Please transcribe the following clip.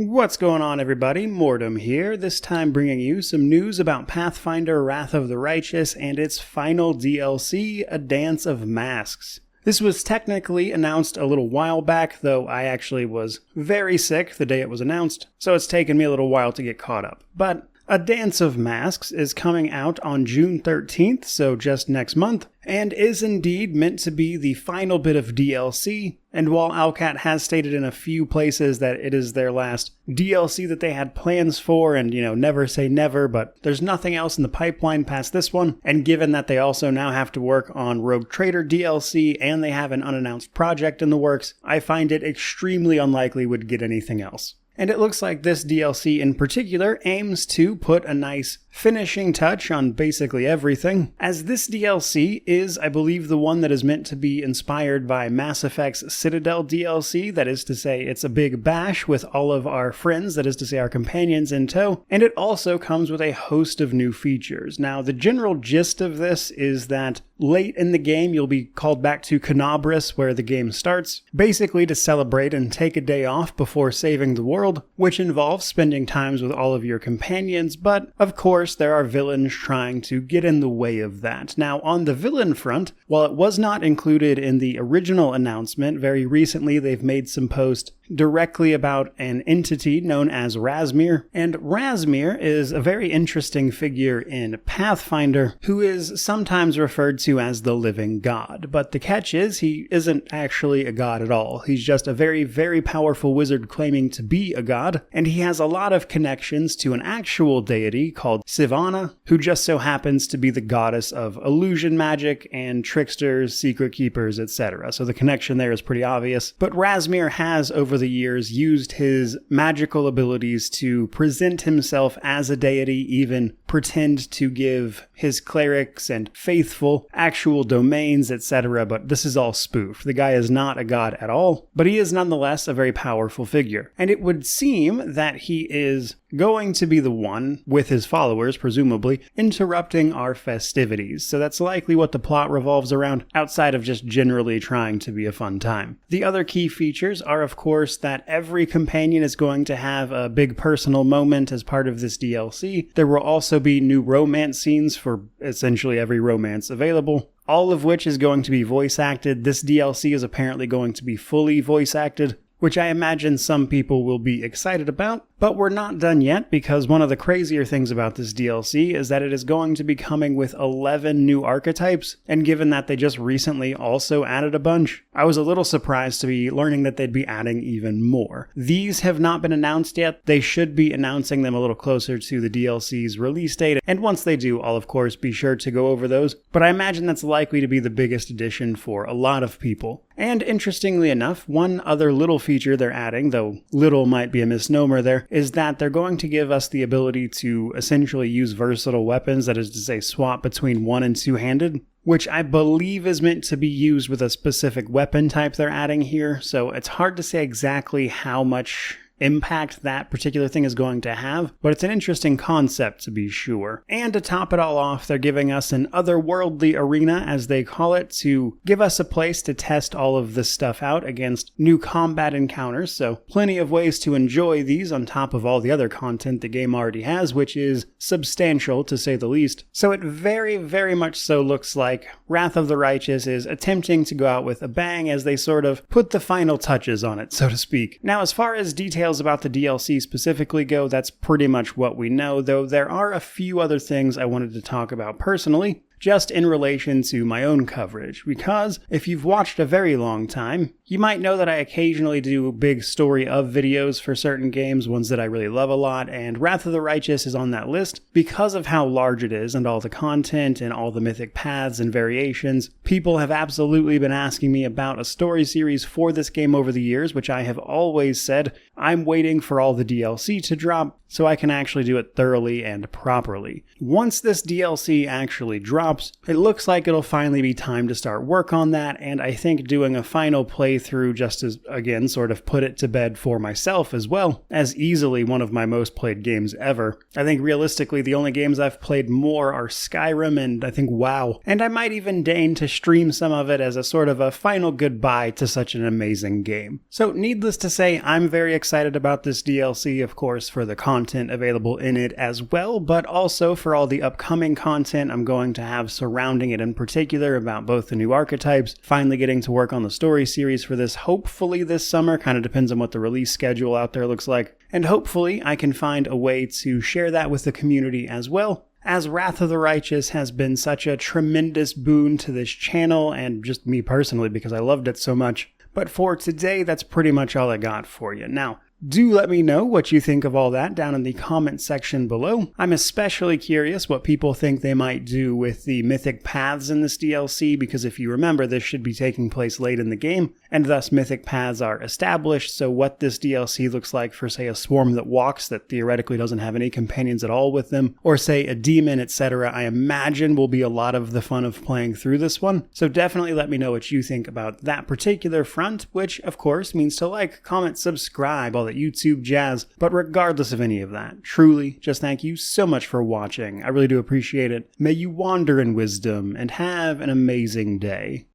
What's going on, everybody? Mortem here, this time bringing you some news about Pathfinder Wrath of the Righteous and its final DLC, A Dance of Masks. This was technically announced a little while back, though I actually was very sick the day it was announced, so it's taken me a little while to get caught up. But A Dance of Masks is coming out on June 13th, so just next month, and is indeed meant to be the final bit of DLC, and while Owlcat has stated in a few places that it is their last DLC that they had plans for, and never say never, but there's nothing else in the pipeline past this one, and given that they also now have to work on Rogue Trader DLC, and they have an unannounced project in the works, I find it extremely unlikely we'd get anything else. And it looks like this DLC in particular aims to put a nice finishing touch on basically everything, as this DLC is, I believe, the one that is meant to be inspired by Mass Effect's Citadel DLC, that is to say, it's a big bash with all of our friends, that is to say, our companions in tow, and it also comes with a host of new features. Now, the general gist of this is that late in the game, you'll be called back to Canabris, where the game starts, basically to celebrate and take a day off before saving the world, which involves spending times with all of your companions, but of course there are villains trying to get in the way of that. Now, on the villain front, while it was not included in the original announcement, very recently they've made some posts directly about an entity known as Razmir, and Razmir is a very interesting figure in Pathfinder, who is sometimes referred to as the living god, but the catch is he isn't actually a god at all. He's just a very, very powerful wizard claiming to be a god, and he has a lot of connections to an actual deity called Sivana, who just so happens to be the goddess of illusion magic and tricksters, secret keepers, etc. So the connection there is pretty obvious, but Razmir has over the years used his magical abilities to present himself as a deity, even pretend to give his clerics and faithful actual domains, etc., but this is all spoof. The guy is not a god at all, but he is nonetheless a very powerful figure. And it would seem that he is going to be the one, with his followers presumably, interrupting our festivities. So that's likely what the plot revolves around, outside of just generally trying to be a fun time. The other key features are, of course, that every companion is going to have a big personal moment as part of this DLC. There will also be new romance scenes for essentially every romance available, all of which is going to be voice acted. This DLC is apparently going to be fully voice acted, which I imagine some people will be excited about. But we're not done yet, because one of the crazier things about this DLC is that it is going to be coming with 11 new archetypes, and given that they just recently also added a bunch, I was a little surprised to be learning that they'd be adding even more. These have not been announced yet. They should be announcing them a little closer to the DLC's release date, and once they do, I'll of course be sure to go over those, but I imagine that's likely to be the biggest addition for a lot of people. And interestingly enough, one other little feature they're adding, though little might be a misnomer there, is that they're going to give us the ability to essentially use versatile weapons, that is to say swap between one and two-handed, which I believe is meant to be used with a specific weapon type they're adding here, so it's hard to say exactly how much impact that particular thing is going to have, but it's an interesting concept to be sure. And to top it all off, they're giving us an otherworldly arena, as they call it, to give us a place to test all of this stuff out against new combat encounters, so plenty of ways to enjoy these on top of all the other content the game already has, which is substantial to say the least. So it very, very much so looks like Wrath of the Righteous is attempting to go out with a bang as they sort of put the final touches on it, so to speak. Now, as far as details about the DLC specifically go, that's pretty much what we know, though there are a few other things I wanted to talk about personally, just in relation to my own coverage, because if you've watched a very long time, you might know that I occasionally do big story of videos for certain games, ones that I really love a lot, and Wrath of the Righteous is on that list because of how large it is and all the content and all the mythic paths and variations. People have absolutely been asking me about a story series for this game over the years, which I have always said I'm waiting for all the DLC to drop, so I can actually do it thoroughly and properly. Once this DLC actually drops, it looks like it'll finally be time to start work on that, and I think doing a final playthrough just as, again, sort of put it to bed for myself as well, as easily one of my most played games ever. I think realistically the only games I've played more are Skyrim and I think WoW, and I might even deign to stream some of it as a sort of a final goodbye to such an amazing game. So needless to say, I'm very excited about this DLC, of course, for the content available in it as well, but also for all the upcoming content I'm going to have surrounding it, in particular about both the new archetypes, finally getting to work on the story series for this hopefully this summer, kind of depends on what the release schedule out there looks like, and hopefully I can find a way to share that with the community as well, as Wrath of the Righteous has been such a tremendous boon to this channel and just me personally because I loved it so much. But for today, that's pretty much all I got for you. Now, do let me know what you think of all that down in the comment section below. I'm especially curious what people think they might do with the mythic paths in this DLC, because if you remember, this should be taking place late in the game, and thus mythic paths are established, so what this DLC looks like for, say, a swarm that walks that theoretically doesn't have any companions at all with them, or say a demon, etc., I imagine will be a lot of the fun of playing through this one. So definitely let me know what you think about that particular front, which of course means to like, comment, subscribe, all that YouTube jazz. But regardless of any of that, truly, just thank you so much for watching. I really do appreciate it. May you wander in wisdom and have an amazing day.